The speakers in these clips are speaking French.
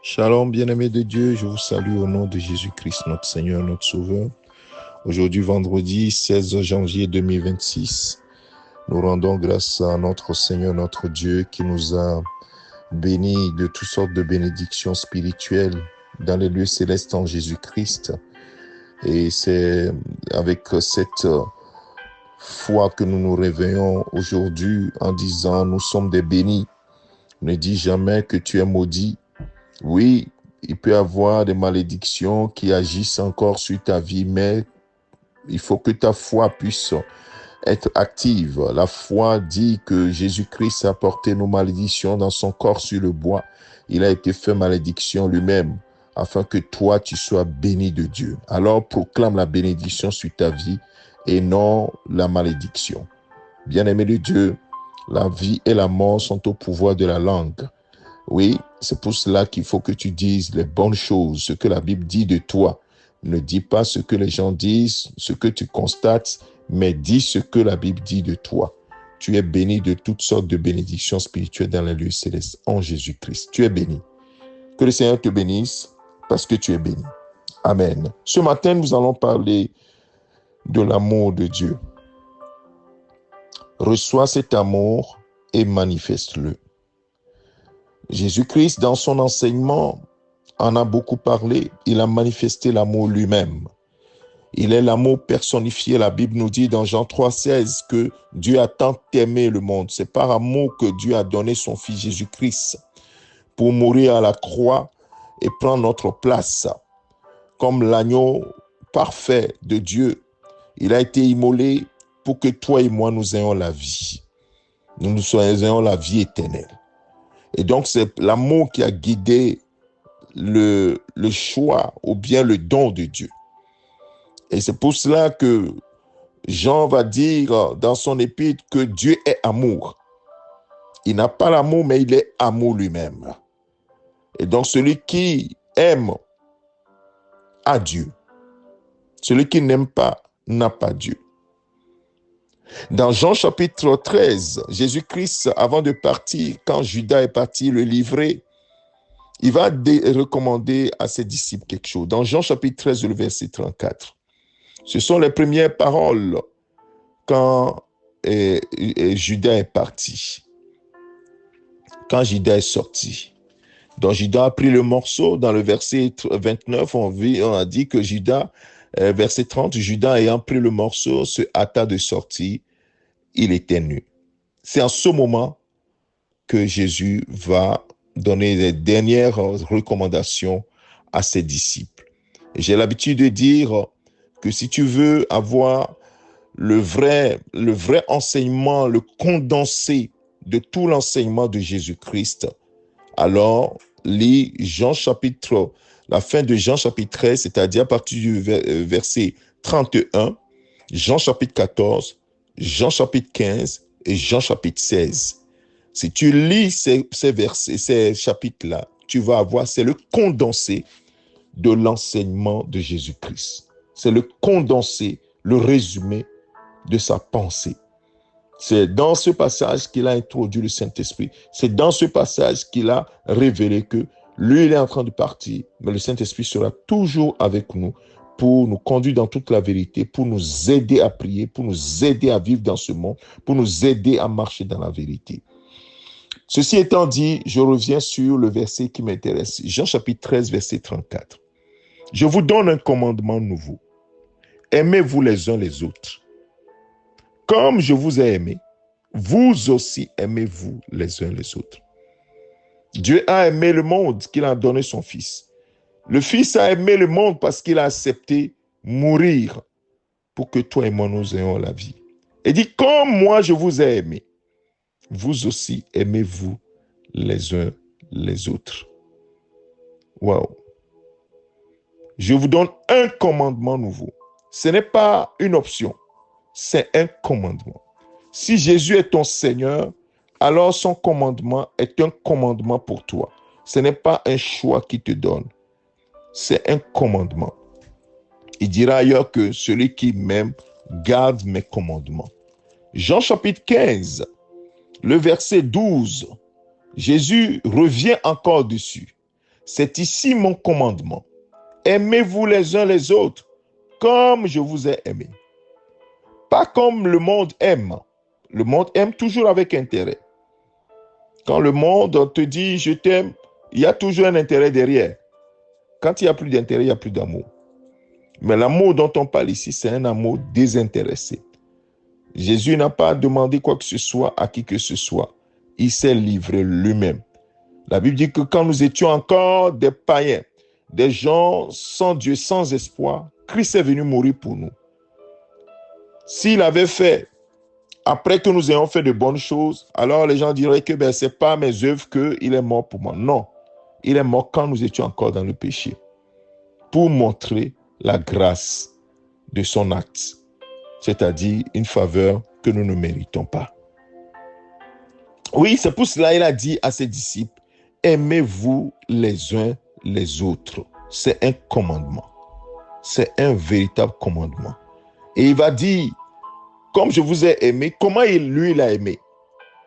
Shalom, bien-aimés de Dieu, je vous salue au nom de Jésus-Christ, notre Seigneur, notre Sauveur. Aujourd'hui, vendredi 16 janvier 2026, nous rendons grâce à notre Seigneur, notre Dieu, qui nous a bénis de toutes sortes de bénédictions spirituelles dans les lieux célestes en Jésus-Christ. Et c'est avec cette foi que nous nous réveillons aujourd'hui en disant, nous sommes des bénis. Ne dis jamais que tu es maudit. Oui, il peut y avoir des malédictions qui agissent encore sur ta vie, mais il faut que ta foi puisse être active. La foi dit que Jésus-Christ a porté nos malédictions dans son corps sur le bois. Il a été fait malédiction lui-même, afin que toi, tu sois béni de Dieu. Alors proclame la bénédiction sur ta vie et non la malédiction. Bien-aimé de Dieu, la vie et la mort sont au pouvoir de la langue. Oui, c'est pour cela qu'il faut que tu dises les bonnes choses, ce que la Bible dit de toi. Ne dis pas ce que les gens disent, ce que tu constates, mais dis ce que la Bible dit de toi. Tu es béni de toutes sortes de bénédictions spirituelles dans les lieux célestes en Jésus-Christ. Tu es béni. Que le Seigneur te bénisse parce que tu es béni. Amen. Ce matin, nous allons parler de l'amour de Dieu. Reçois cet amour et manifeste-le. Jésus-Christ, dans son enseignement, en a beaucoup parlé. Il a manifesté l'amour lui-même. Il est l'amour personnifié. La Bible nous dit dans Jean 3,16 que Dieu a tant aimé le monde. C'est par amour que Dieu a donné son Fils Jésus-Christ pour mourir à la croix et prendre notre place. Comme l'agneau parfait de Dieu, il a été immolé pour que toi et moi nous ayons la vie. Nous ayons la vie éternelle. Et donc, c'est l'amour qui a guidé le choix ou bien le don de Dieu. Et c'est pour cela que Jean va dire dans son épître que Dieu est amour. Il n'a pas l'amour, mais il est amour lui-même. Et donc, celui qui aime a Dieu. Celui qui n'aime pas n'a pas Dieu. Dans Jean chapitre 13, Jésus-Christ, avant de partir, quand Judas est parti le livrer, il va recommander à ses disciples quelque chose. Dans Jean chapitre 13, le verset 34, ce sont les premières paroles quand Judas est parti, quand Judas est sorti. Donc Judas a pris le morceau. Dans le verset 29, on a dit que Judas, verset 30, Judas ayant pris le morceau se hâta de sortir. Il était nu. C'est en ce moment que Jésus va donner les dernières recommandations à ses disciples. Et j'ai l'habitude de dire que si tu veux avoir le vrai enseignement, le condensé de tout l'enseignement de Jésus-Christ, alors lis la fin de Jean chapitre 13, c'est-à-dire à partir du verset 31, Jean chapitre 14, Jean chapitre 15 et Jean chapitre 16. Si tu lis ces versets, ces chapitres-là, tu vas avoir, c'est le condensé de l'enseignement de Jésus-Christ. C'est le condensé, le résumé de sa pensée. C'est dans ce passage qu'il a introduit le Saint-Esprit. C'est dans ce passage qu'il a révélé que lui, il est en train de partir, mais le Saint-Esprit sera toujours avec nous pour nous conduire dans toute la vérité, pour nous aider à prier, pour nous aider à vivre dans ce monde, pour nous aider à marcher dans la vérité. Ceci étant dit, je reviens sur le verset qui m'intéresse. Jean chapitre 13, verset 34. Je vous donne un commandement nouveau. Aimez-vous les uns les autres. Comme je vous ai aimé, vous aussi aimez-vous les uns les autres. Dieu a aimé le monde qu'il a donné son Fils. Le Fils a aimé le monde parce qu'il a accepté mourir pour que toi et moi nous ayons la vie. Il dit, comme moi je vous ai aimé, vous aussi aimez-vous les uns les autres. Waouh! Je vous donne un commandement nouveau. Ce n'est pas une option, c'est un commandement. Si Jésus est ton Seigneur, alors son commandement est un commandement pour toi. Ce n'est pas un choix qu'il te donne, c'est un commandement. Il dira ailleurs que celui qui m'aime garde mes commandements. Jean chapitre 15, le verset 12, Jésus revient encore dessus. C'est ici mon commandement. Aimez-vous les uns les autres comme je vous ai aimé. Pas comme le monde aime. Le monde aime toujours avec intérêt. Quand le monde te dit je t'aime, il y a toujours un intérêt derrière. Quand il n'y a plus d'intérêt, il n'y a plus d'amour. Mais l'amour dont on parle ici, c'est un amour désintéressé. Jésus n'a pas demandé quoi que ce soit à qui que ce soit. Il s'est livré lui-même. La Bible dit que quand nous étions encore des païens, des gens sans Dieu, sans espoir, Christ est venu mourir pour nous. S'il avait fait, après que nous ayons fait de bonnes choses, alors les gens diraient que ce n'est pas mes œuvres qu'il est mort pour moi. Non, il est mort quand nous étions encore dans le péché, pour montrer la grâce de son acte, c'est-à-dire une faveur que nous ne méritons pas. Oui, c'est pour cela qu'il a dit à ses disciples, aimez-vous les uns les autres. C'est un commandement. C'est un véritable commandement. Et il va dire, comme je vous ai aimé, comment lui, il a aimé?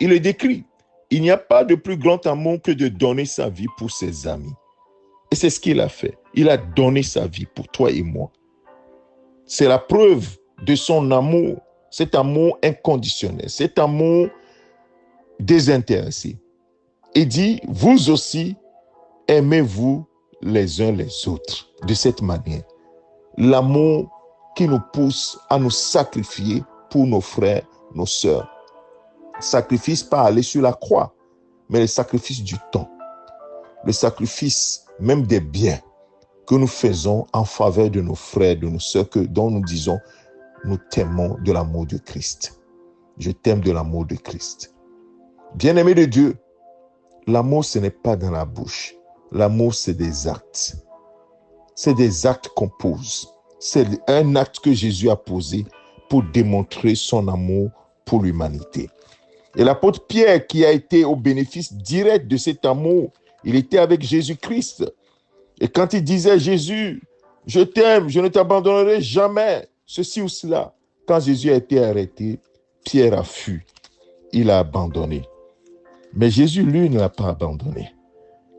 Il le décrit. Il n'y a pas de plus grand amour que de donner sa vie pour ses amis. Et c'est ce qu'il a fait. Il a donné sa vie pour toi et moi. C'est la preuve de son amour, cet amour inconditionnel, cet amour désintéressé. Il dit, vous aussi, aimez-vous les uns les autres de cette manière. L'amour qui nous pousse à nous sacrifier pour nos frères, nos sœurs. Sacrifice pas aller sur la croix, mais le sacrifice du temps. Le sacrifice même des biens que nous faisons en faveur de nos frères, de nos sœurs, dont nous disons, nous t'aimons de l'amour de Christ. Je t'aime de l'amour de Christ. Bien-aimé de Dieu, l'amour, ce n'est pas dans la bouche. L'amour, c'est des actes. C'est des actes qu'on pose. C'est un acte que Jésus a posé pour démontrer son amour pour l'humanité. Et l'apôtre Pierre, qui a été au bénéfice direct de cet amour, il était avec Jésus-Christ. Et quand il disait, Jésus, je t'aime, je ne t'abandonnerai jamais, ceci ou cela, quand Jésus a été arrêté, Pierre a fui. Il a abandonné. Mais Jésus, lui, ne l'a pas abandonné.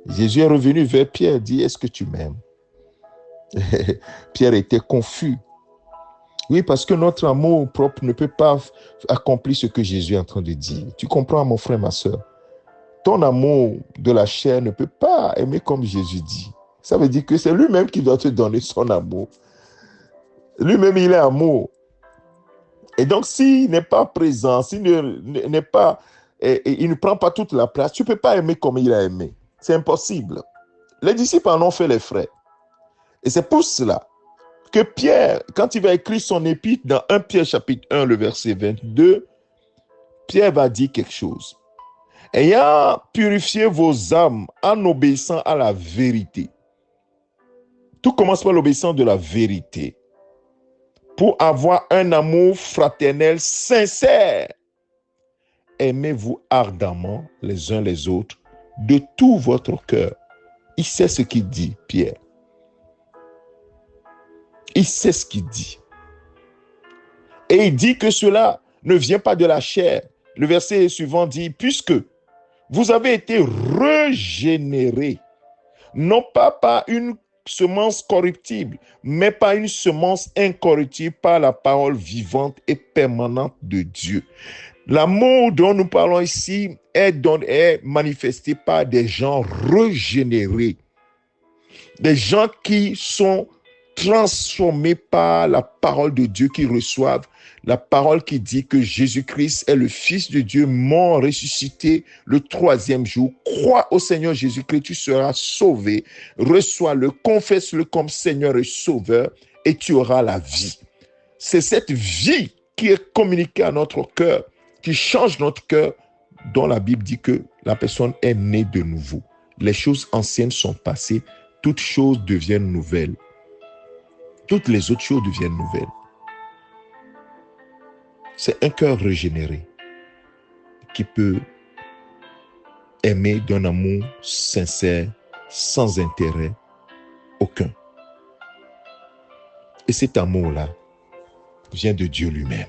Jésus est revenu vers Pierre et dit, est-ce que tu m'aimes? Pierre était confus. Oui, parce que notre amour propre ne peut pas accomplir ce que Jésus est en train de dire. Tu comprends, mon frère, ma soeur? Ton amour de la chair ne peut pas aimer comme Jésus dit. Ça veut dire que c'est lui-même qui doit te donner son amour. Lui-même, il est amour. Et donc, s'il n'est pas présent, s'il n'est pas, il ne prend pas toute la place, tu ne peux pas aimer comme il a aimé. C'est impossible. Les disciples en ont fait les frais. Et c'est pour cela que Pierre, quand il va écrire son épître dans 1 Pierre chapitre 1, le verset 22, Pierre va dire quelque chose. Ayant purifié vos âmes en obéissant à la vérité. Tout commence par l'obéissance de la vérité. Pour avoir un amour fraternel sincère. Aimez-vous ardemment les uns les autres de tout votre cœur. Il sait ce qu'il dit, Pierre. Il sait ce qu'il dit. Et il dit que cela ne vient pas de la chair. Le verset suivant dit, puisque vous avez été régénérés, non pas par une semence corruptible, mais par une semence incorruptible, par la parole vivante et permanente de Dieu. L'amour dont nous parlons ici est manifesté par des gens régénérés, des gens qui sont transformés par la parole de Dieu, qui reçoivent la parole qui dit que Jésus-Christ est le Fils de Dieu, mort, ressuscité le 3e jour. Crois au Seigneur Jésus-Christ, tu seras sauvé. Reçois-le, confesse-le comme Seigneur et Sauveur et tu auras la vie. C'est cette vie qui est communiquée à notre cœur, qui change notre cœur, dont la Bible dit que la personne est née de nouveau. Les choses anciennes sont passées, toutes choses deviennent nouvelles. Toutes les autres choses deviennent nouvelles. C'est un cœur régénéré qui peut aimer d'un amour sincère, sans intérêt aucun. Et cet amour-là vient de Dieu lui-même.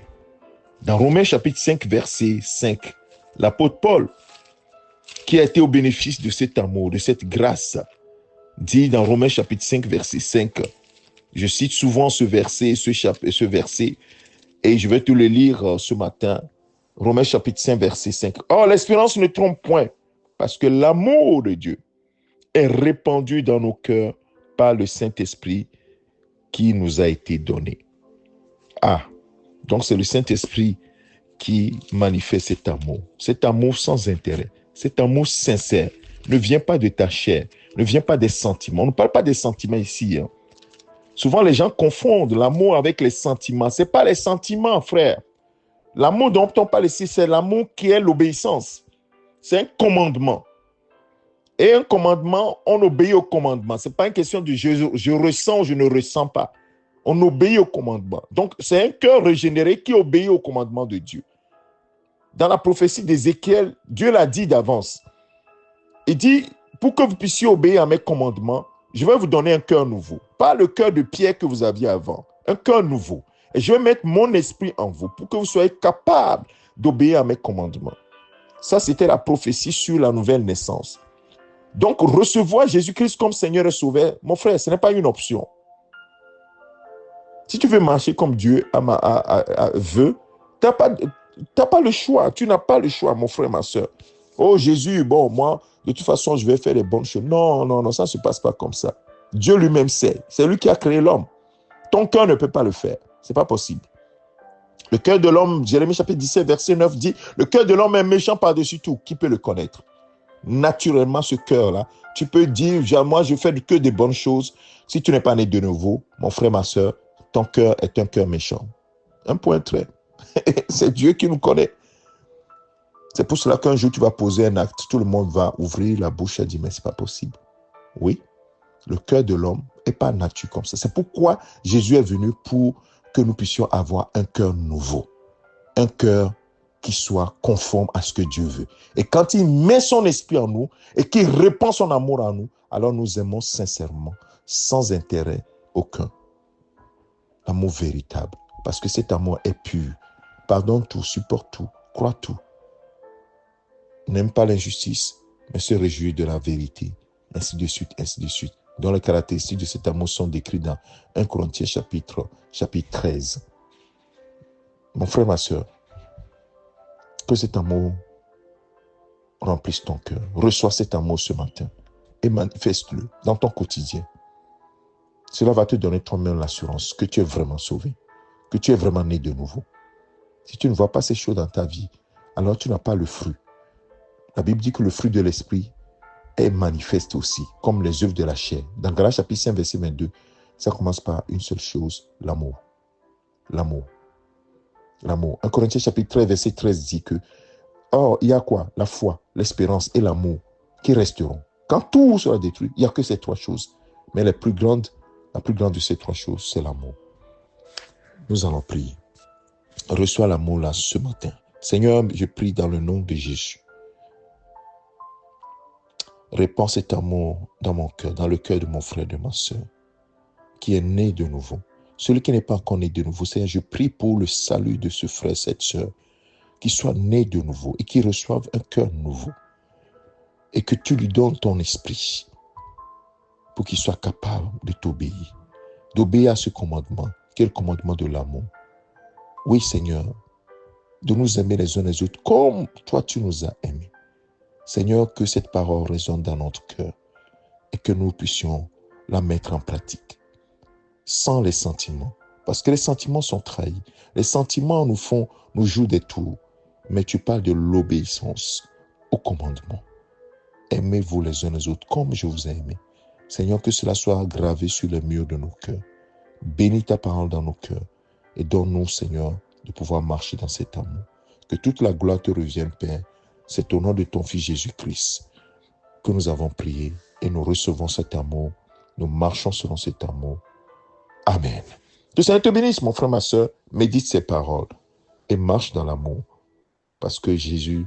Dans Romains chapitre 5, verset 5, l'apôtre Paul, qui a été au bénéfice de cet amour, de cette grâce, dit dans Romains chapitre 5, verset 5. Je cite souvent ce verset, ce verset, et je vais te le lire ce matin. Romains chapitre 5, verset 5. Or, l'espérance ne trompe point, parce que l'amour de Dieu est répandu dans nos cœurs par le Saint-Esprit qui nous a été donné. Ah, donc c'est le Saint-Esprit qui manifeste cet amour sans intérêt, cet amour sincère, ne vient pas de ta chair, ne vient pas des sentiments. On ne parle pas des sentiments ici. Souvent, les gens confondent l'amour avec les sentiments. Ce n'est pas les sentiments, frère. L'amour dont on parle ici, c'est l'amour qui est l'obéissance. C'est un commandement. Et un commandement, on obéit au commandement. Ce n'est pas une question de je ressens ou je ne ressens pas. On obéit au commandement. Donc, c'est un cœur régénéré qui obéit au commandement de Dieu. Dans la prophétie d'Ézéchiel, Dieu l'a dit d'avance. Il dit, pour que vous puissiez obéir à mes commandements, je vais vous donner un cœur nouveau. Pas le cœur de pierre que vous aviez avant. Un cœur nouveau. Et je vais mettre mon esprit en vous pour que vous soyez capables d'obéir à mes commandements. Ça, c'était la prophétie sur la nouvelle naissance. Donc, recevoir Jésus-Christ comme Seigneur et Sauveur, mon frère, ce n'est pas une option. Si tu veux marcher comme Dieu veut, tu n'as pas le choix. Tu n'as pas le choix, mon frère, ma soeur. Oh, Jésus, bon, moi, de toute façon, je vais faire les bonnes choses. Non, non, non, ça ne se passe pas comme ça. Dieu lui-même sait. C'est lui qui a créé l'homme. Ton cœur ne peut pas le faire. Ce n'est pas possible. Le cœur de l'homme, Jérémie chapitre 17, verset 9 dit, le cœur de l'homme est méchant par-dessus tout. Qui peut le connaître? Naturellement, ce cœur-là, tu peux dire, moi, je fais que des bonnes choses. Si tu n'es pas né de nouveau, mon frère, ma soeur, ton cœur est un cœur méchant. Un point trait. C'est Dieu qui nous connaît. C'est pour cela qu'un jour, tu vas poser un acte, tout le monde va ouvrir la bouche et dire, mais ce n'est pas possible. Oui, le cœur de l'homme n'est pas nature comme ça. C'est pourquoi Jésus est venu pour que nous puissions avoir un cœur nouveau. Un cœur qui soit conforme à ce que Dieu veut. Et quand il met son esprit en nous et qu'il répand son amour en nous, alors nous aimons sincèrement, sans intérêt aucun. L'amour véritable. Parce que cet amour est pur. Pardonne tout, supporte tout, croit tout. N'aime pas l'injustice, mais se réjouit de la vérité. Ainsi de suite, ainsi de suite. Dont les caractéristiques de cet amour sont décrites dans 1 Corinthiens chapitre 13. Mon frère, ma soeur, que cet amour remplisse ton cœur. Reçois cet amour ce matin et manifeste-le dans ton quotidien. Cela va te donner toi-même l'assurance que tu es vraiment sauvé, que tu es vraiment né de nouveau. Si tu ne vois pas ces choses dans ta vie, alors tu n'as pas le fruit. La Bible dit que le fruit de l'esprit est manifeste aussi, comme les œuvres de la chair. Dans Galates chapitre 5, verset 22, ça commence par une seule chose, l'amour. L'amour. L'amour. 1 Corinthiens chapitre 13, verset 13 dit que, or, il y a quoi? La foi, l'espérance et l'amour qui resteront. Quand tout sera détruit, il n'y a que ces trois choses. Mais la plus grande de ces trois choses, c'est l'amour. Nous allons prier. Reçois l'amour là ce matin. Seigneur, je prie dans le nom de Jésus. Répands cet amour dans mon cœur, dans le cœur de mon frère, de ma soeur, qui est né de nouveau. Celui qui n'est pas encore né de nouveau, Seigneur, je prie pour le salut de ce frère, cette soeur, qui soit né de nouveau et qui reçoive un cœur nouveau. Et que tu lui donnes ton esprit pour qu'il soit capable de t'obéir, d'obéir à ce commandement, qui est le commandement de l'amour. Oui, Seigneur, de nous aimer les uns les autres comme toi tu nous as aimés. Seigneur, que cette parole résonne dans notre cœur et que nous puissions la mettre en pratique sans les sentiments. Parce que les sentiments sont trahis. Les sentiments nous jouent des tours. Mais tu parles de l'obéissance au commandement. Aimez-vous les uns les autres comme je vous ai aimé. Seigneur, que cela soit gravé sur les murs de nos cœurs. Bénis ta parole dans nos cœurs et donne-nous, Seigneur, de pouvoir marcher dans cet amour. Que toute la gloire te revienne, Père. C'est au nom de ton Fils Jésus-Christ que nous avons prié et nous recevons cet amour. Nous marchons selon cet amour. Amen. Que le Seigneur te bénisse, mon frère, ma soeur. Médite ces paroles et marche dans l'amour. Parce que Jésus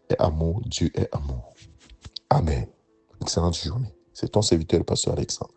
est amour, Dieu est amour. Amen. Excellente journée. C'est ton serviteur, le pasteur Alexandre.